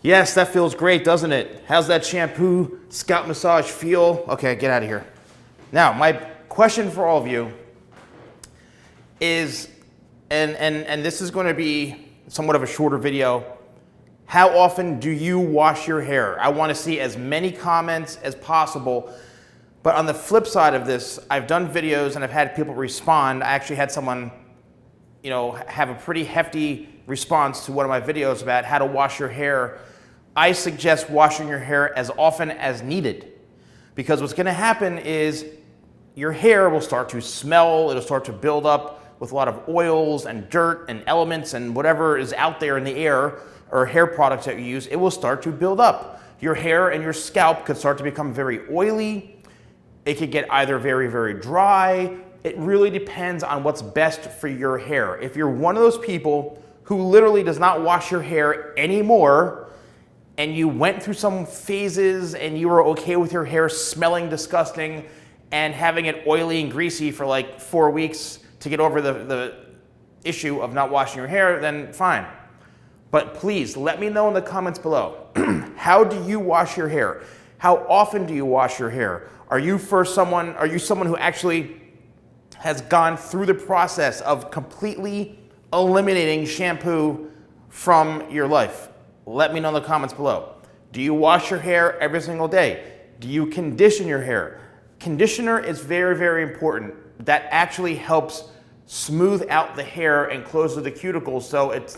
Yes, that feels great, doesn't it? How's that shampoo scalp massage feel? Okay, get out of here. Now, my question for all of you is, and this is going to be somewhat of a shorter video, how often do you wash your hair? I want to see as many comments as possible. But on the flip side of this, I've done videos and I've had people respond. I actually had someone, have a pretty hefty response to one of my videos about how to wash your hair. I suggest washing your hair as often as needed, because what's going to happen is your hair will start to smell, it'll start to build up with a lot of oils and dirt and elements and whatever is out there in the air or hair products that you use, it will start to build up. Your hair and your scalp could start to become very oily. It could get either very, very dry. It really depends on what's best for your hair. If you're one of those people who literally does not wash your hair anymore, and you went through some phases and you were okay with your hair smelling disgusting and having it oily and greasy for like 4 weeks to get over the issue of not washing your hair, then fine. But please let me know in the comments below, how do you wash your hair? How often do you wash your hair? Are you someone who actually has gone through the process of completely eliminating shampoo from your life? Let me know in the comments below. Do you wash your hair every single day? Do you condition your hair? Conditioner is very, very important. That actually helps smooth out the hair and close the cuticles so it's